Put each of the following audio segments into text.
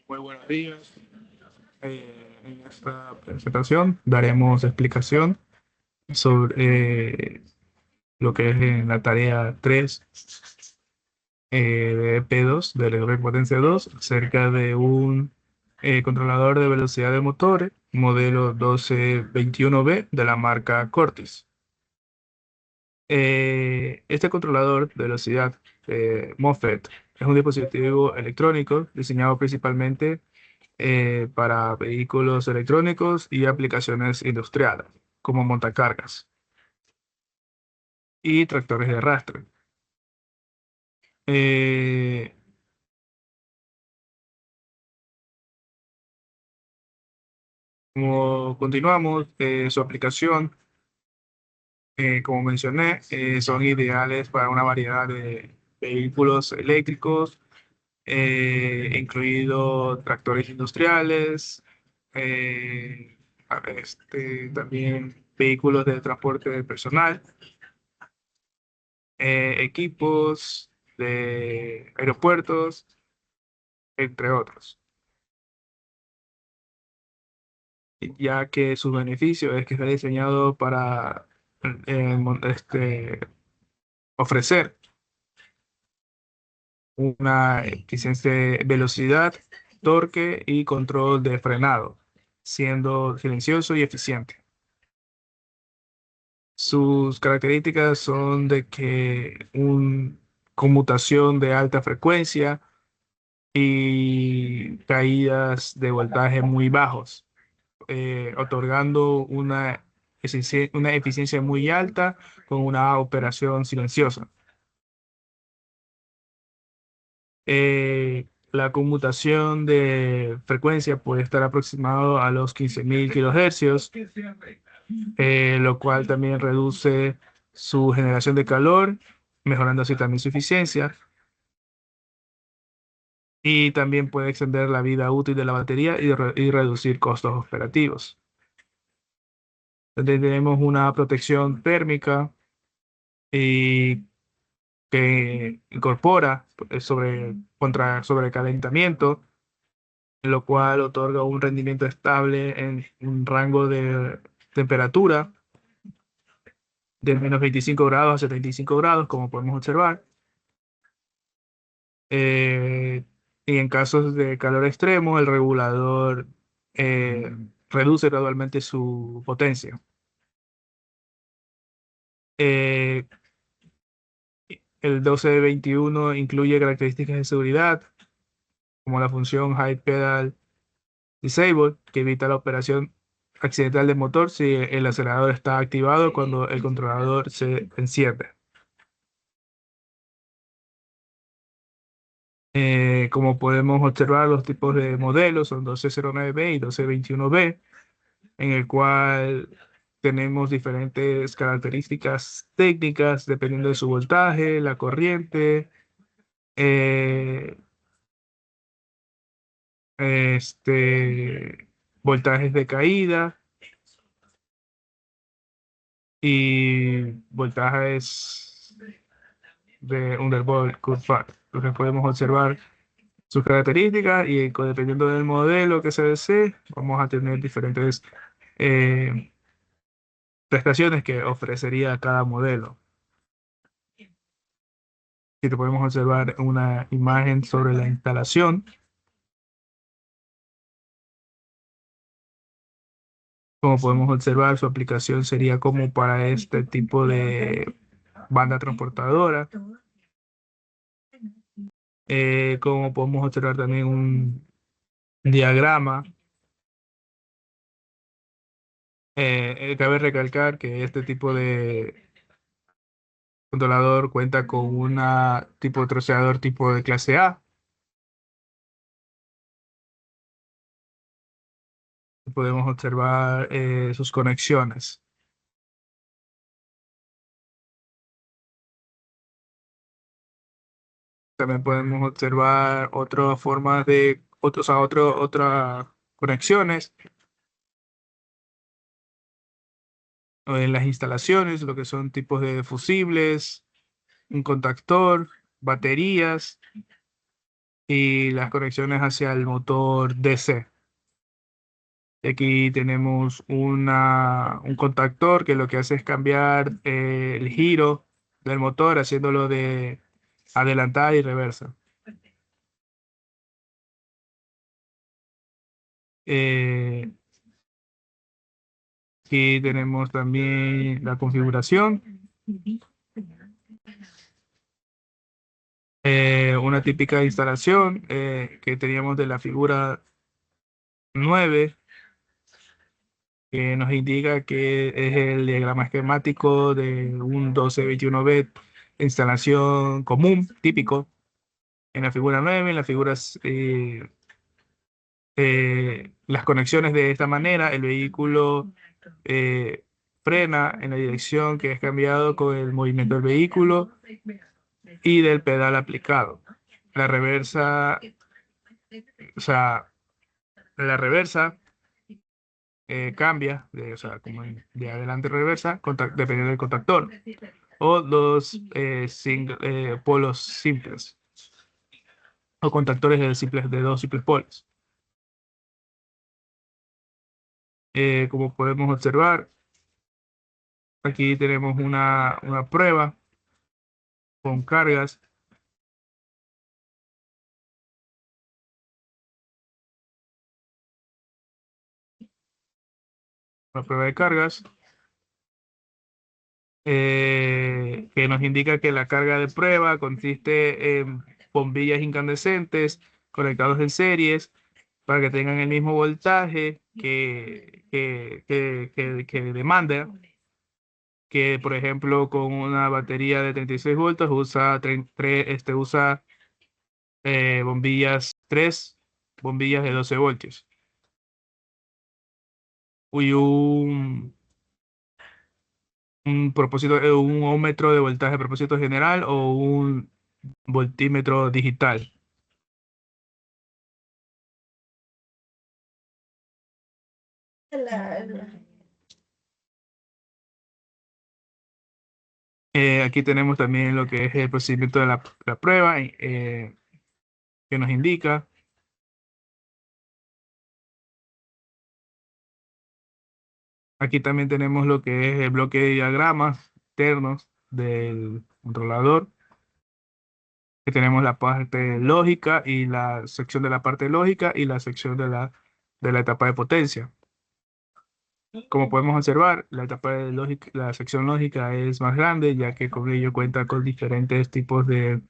Muy buenos días. En esta presentación daremos explicación sobre lo que es en la tarea 3 de P2, de lenguaje potencia 2, acerca de un controlador de velocidad de motores, modelo 1221B de la marca Cortis. Este controlador de velocidad MOSFET es un dispositivo electrónico diseñado principalmente para vehículos electrónicos y aplicaciones industriales, como montacargas y tractores de arrastre. Eh, Como continuamos, su aplicación, como mencioné, son ideales para una variedad de vehículos eléctricos, incluidos tractores industriales, también vehículos de transporte de personal, equipos de aeropuertos, entre otros, ya que su beneficio es que está diseñado para ofrecer una eficiencia de velocidad, torque y control de frenado, siendo silencioso y eficiente. Sus características son de que un conmutación de alta frecuencia y caídas de voltaje muy bajos, otorgando una eficiencia muy alta con una operación silenciosa. La conmutación de frecuencia puede estar aproximado a los 15.000 kilohercios, lo cual también reduce su generación de calor, mejorando así también su eficiencia. Y también puede extender la vida útil de la batería y reducir costos operativos. También tenemos una protección térmica y que incorpora contra sobrecalentamiento, lo cual otorga un rendimiento estable en un rango de temperatura de menos 25 grados a 75 grados, como podemos observar. Eh, y en casos de calor extremo, el regulador reduce gradualmente su potencia. Eh, el 1221 incluye características de seguridad, como la función High Pedal Disable, que evita la operación accidental del motor si el acelerador está activado cuando el controlador se enciende. Como podemos observar, los tipos de modelos son 1209B y 1221B, en el cual tenemos diferentes características técnicas dependiendo de su voltaje, la corriente, eh, este, voltajes de caída y voltajes de Undervolt Curve Fit. Entonces podemos observar sus características y dependiendo del modelo que se desee, vamos a tener diferentes eh, prestaciones que ofrecería cada modelo. Y te podemos observar una imagen sobre la instalación. Como podemos observar, su aplicación sería como para este tipo de banda transportadora. Como podemos observar también un diagrama. Cabe recalcar que este tipo de controlador cuenta con una tipo de troceador tipo de clase A. Podemos observar sus conexiones. También podemos observar otras formas de otras conexiones en las instalaciones, lo que son tipos de fusibles, un contactor, baterías y las conexiones hacia el motor DC. Aquí tenemos un contactor que lo que hace es cambiar el giro del motor, haciéndolo de adelantada y reversa. Eh, Aquí tenemos también la configuración. Una típica instalación que teníamos de la figura 9, que nos indica que es el diagrama esquemático de un 1221 bit instalación común, típico, en la figura 9, en las figuras, las conexiones de esta manera, el vehículo eh, frena en la dirección que es cambiado con el movimiento del vehículo y del pedal aplicado. La reversa, o sea, la reversa cambia, o sea, como de adelante reversa, dependiendo del contactor, o dos polos simples, o contactores de dos simples polos. Como podemos observar, aquí tenemos una prueba con cargas, una prueba de cargas, que nos indica que la carga de prueba consiste en bombillas incandescentes conectados en series para que tengan el mismo voltaje que demanda, que por ejemplo con una batería de 36 voltios usa tres bombillas de 12 voltios. Y un ohmmetro de voltaje a propósito general o un voltímetro digital. Aquí tenemos también lo que es el procedimiento de la prueba, que nos indica. Aquí también tenemos lo que es el bloque de diagramas internos del controlador, que tenemos la parte lógica y la sección de la parte lógica y la sección de la etapa de potencia. Como podemos observar, la etapa de lógica, la sección lógica es más grande, ya que con ello cuenta con diferentes tipos de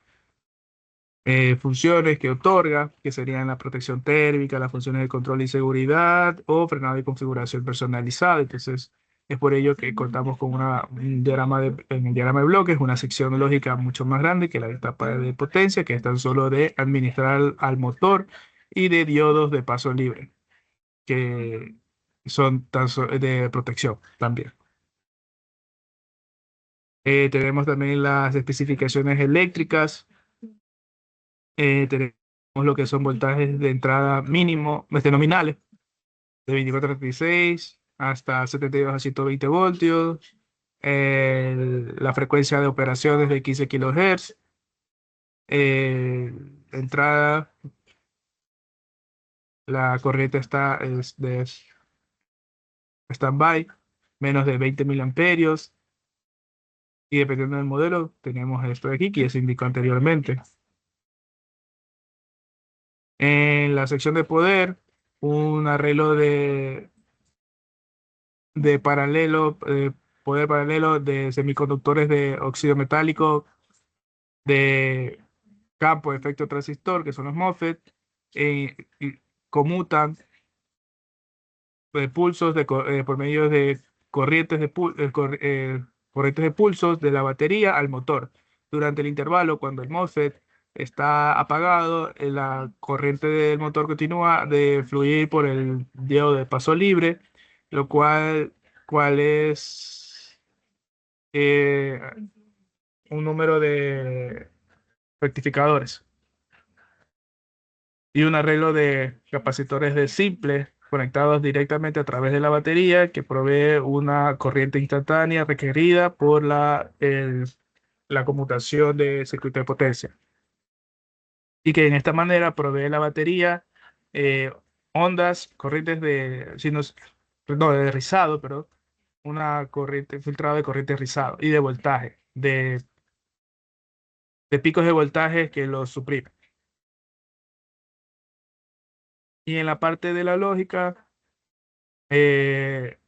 funciones que otorga, que serían la protección térmica, las funciones de control y seguridad o frenado y configuración personalizada. Entonces, es por ello que contamos con un diagrama en el diagrama de bloques, una sección lógica mucho más grande que la etapa de potencia, que es tan solo de administrar al motor, y de diodos de paso libre, que son de protección también. Tenemos también las especificaciones eléctricas. Tenemos lo que son voltajes de entrada mínimo, nominales, de 24 a 36 hasta 72 a 120 voltios. La frecuencia de operaciones de 15 kHz. Entrada, la corriente es de standby, menos de 20 miliamperios. Y dependiendo del modelo, tenemos esto de aquí, que ya se indicó anteriormente. En la sección de poder, un arreglo de paralelo, poder paralelo de semiconductores de óxido metálico de campo de efecto transistor, que son los MOSFET, y conmutan pulsos por medio de corrientes de pulsos de la batería al motor. Durante el intervalo, cuando el MOSFET está apagado, la corriente del motor continúa de fluir por el diodo de paso libre, lo cual es eh, un número de rectificadores y un arreglo de capacitores de simple conectados directamente a través de la batería, que provee una corriente instantánea requerida por la conmutación de circuito de potencia. y que en esta manera provee la batería eh, ondas, corrientes de, no, de rizado, pero una corriente filtrado de corriente rizado y de voltaje, de picos de voltaje que los suprimen. Y en la parte de la lógica, eh,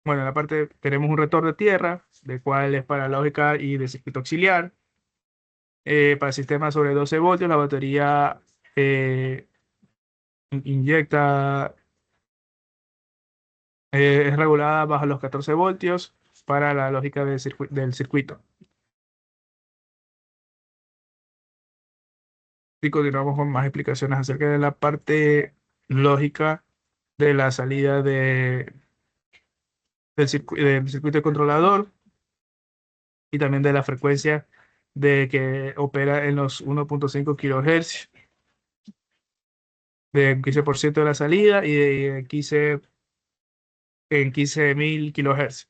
bueno, en la parte tenemos un retorno de tierra, de cual es para lógica y de circuito auxiliar. Para sistemas sobre 12 voltios, la batería eh, inyecta, es regulada bajo los 14 voltios para la lógica del circuito. Y continuamos con más explicaciones acerca de la parte lógica de la salida del circuito controlador y también de la frecuencia de que opera en los 1.5 kHz, de 15% de la salida y de 15 en 15.000 kHz.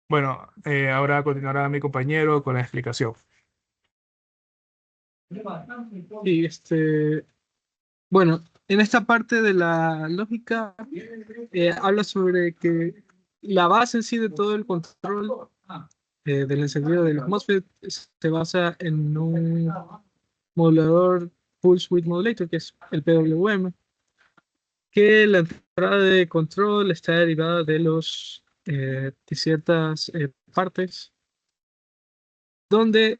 Bueno, ahora continuará mi compañero con la explicación. Y bueno, en esta parte de la lógica habla sobre que la base en sí de todo el control del encendido de los MOSFET se basa en un modulador Pulse Width Modulator, que es el PWM, que la entrada de control está derivada de ciertas partes donde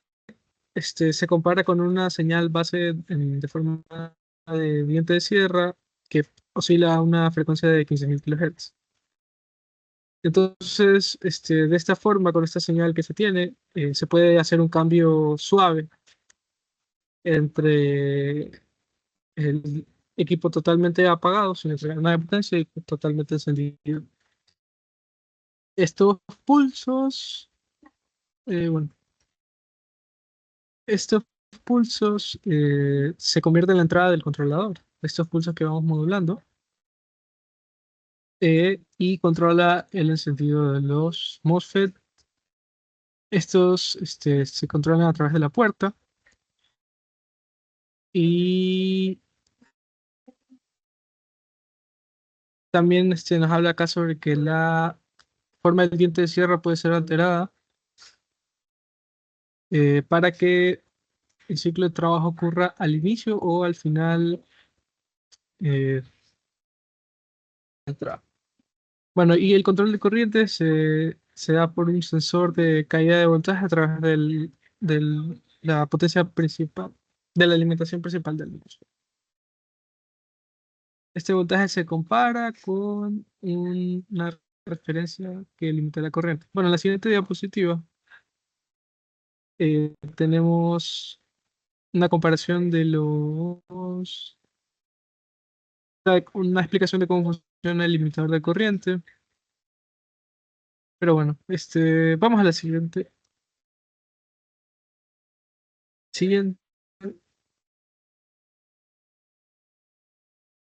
se compara con una señal base de forma de diente de sierra que oscila a una frecuencia de 15.000 kHz. Entonces, de esta forma, con esta señal que se tiene, se puede hacer un cambio suave entre el equipo totalmente apagado, sin entregar nada de potencia, y totalmente encendido. Estos pulsos, bueno, estos pulsos se convierten en la entrada del controlador. Estos pulsos que vamos modulando y controla el encendido de los MOSFET. Estos se controlan a través de la puerta y también nos habla acá sobre que la forma del diente de sierra puede ser alterada para que el ciclo de trabajo ocurra al inicio o al final eh, del trabajo. Bueno, y el control de corriente se da por un sensor de caída de voltaje a través de la potencia principal, de la alimentación principal del MOSFET. Este voltaje se compara con una referencia que limita la corriente. Bueno, en la siguiente diapositiva tenemos una comparación de una explicación de cómo funciona el limitador de corriente. Pero bueno, vamos a la siguiente. Siguiente.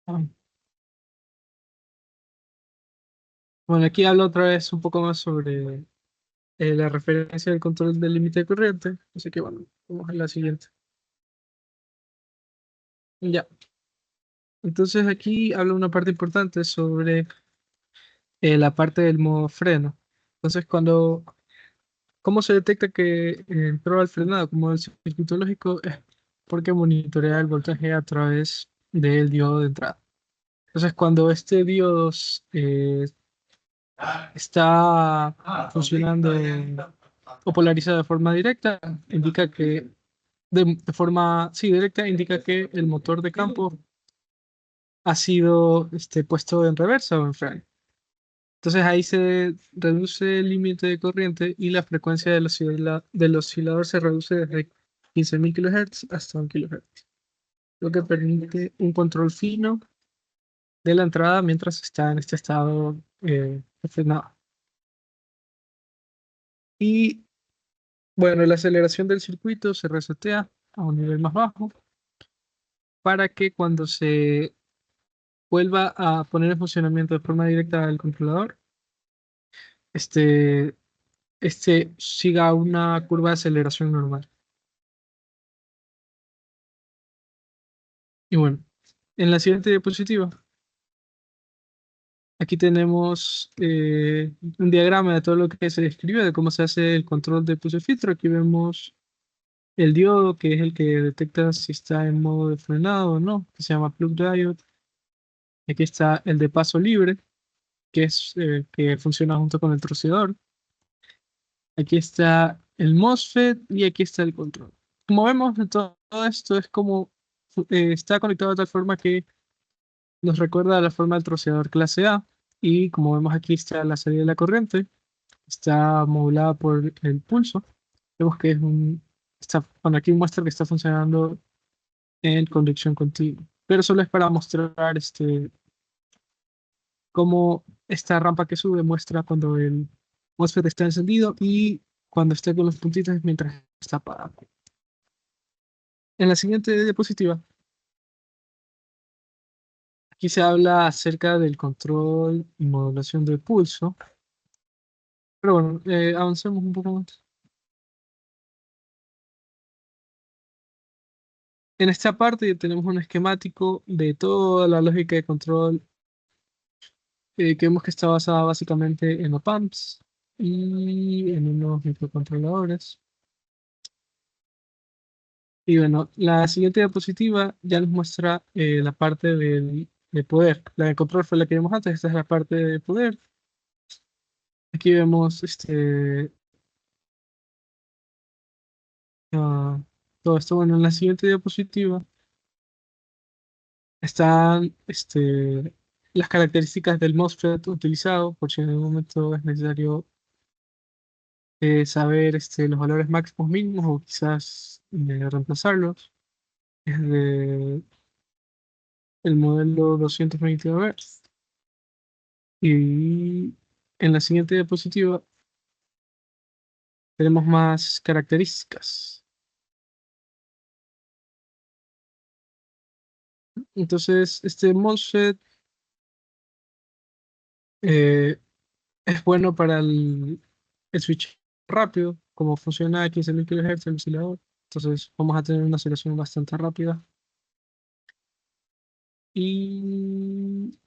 Ah, bueno, aquí hablo otra vez un poco más sobre la referencia del control del límite de corriente. Así que bueno, vamos a la siguiente. Ya. Entonces aquí habla una parte importante sobre la parte del modo freno. Entonces, ¿cómo se detecta que entró al frenado como el circuito lógico? Es porque monitorea el voltaje a través del diodo de entrada. Entonces, cuando este diodo está funcionando o polarizado de forma directa, indica que de forma, sí, directa, indica que el motor de campo ha sido puesto en reversa o en freno. Entonces ahí se reduce el límite de corriente y la frecuencia del oscilador se reduce desde 15.000 kHz hasta 1 kHz, lo que permite un control fino de la entrada mientras está en este estado de frenado. Y bueno, la aceleración del circuito se resetea a un nivel más bajo para que cuando se vuelva a poner en funcionamiento de forma directa el controlador, este siga una curva de aceleración normal. Y bueno, en la siguiente diapositiva, aquí tenemos un diagrama de todo lo que se describe, de cómo se hace el control de pulso y filtro. Aquí vemos el diodo, que es el que detecta si está en modo de frenado o no, que se llama plug diode. Aquí está el de paso libre, que es que funciona junto con el troceador. Aquí está el MOSFET y aquí está el control. Como vemos, todo esto es como está conectado de tal forma que nos recuerda a la forma del troceador clase A. Y como vemos aquí está la salida de la corriente, está modulada por el pulso. Vemos que es bueno, aquí muestra que está funcionando en conducción continua. Pero solo es para mostrar cómo esta rampa que sube muestra cuando el MOSFET está encendido y cuando está con los puntitos mientras está apagado. En la siguiente diapositiva, aquí se habla acerca del control y modulación del pulso. Pero bueno, avancemos un poco más. En esta parte tenemos un esquemático de toda la lógica de control que vemos que está basada básicamente en op-amps y en unos microcontroladores. Y bueno, la siguiente diapositiva ya nos muestra la parte de poder. La de control fue la que vimos antes, esta es la parte de poder. Aquí vemos ah, todo esto. Bueno, en la siguiente diapositiva están las características del MOSFET utilizado, por si en algún momento es necesario saber los valores máximos mínimos o quizás reemplazarlos. Es de el modelo 222 Hz. Y en la siguiente diapositiva tenemos más características. Entonces, este MOSFET eh, es bueno para el switch rápido, como funciona a 15.000 kHz el oscilador. Entonces, vamos a tener una aceleración bastante rápida. Y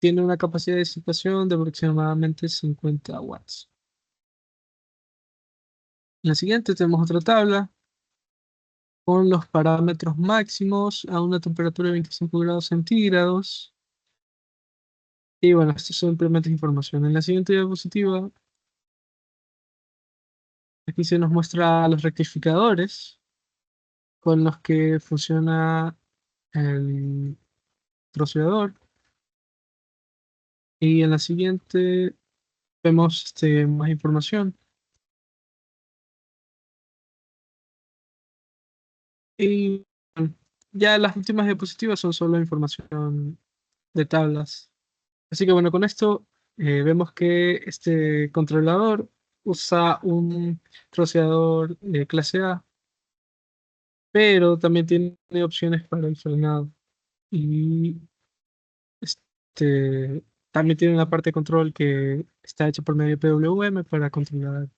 tiene una capacidad de disipación de aproximadamente 50 watts. En la siguiente tenemos otra tabla con los parámetros máximos a una temperatura de 25 grados centígrados. Y bueno, esto simplemente es información. En la siguiente diapositiva, aquí se nos muestra los rectificadores con los que funciona el troceador. Y en la siguiente vemos más información. Y bueno, ya las últimas diapositivas son solo información de tablas. Así que bueno, con esto vemos que este controlador usa un troceador de clase A, pero también tiene opciones para el frenado. Y también tiene una parte de control que está hecha por medio de PWM para controlar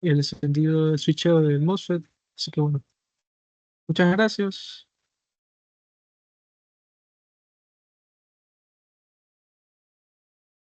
el encendido del switcheo del MOSFET. Así que bueno, muchas gracias.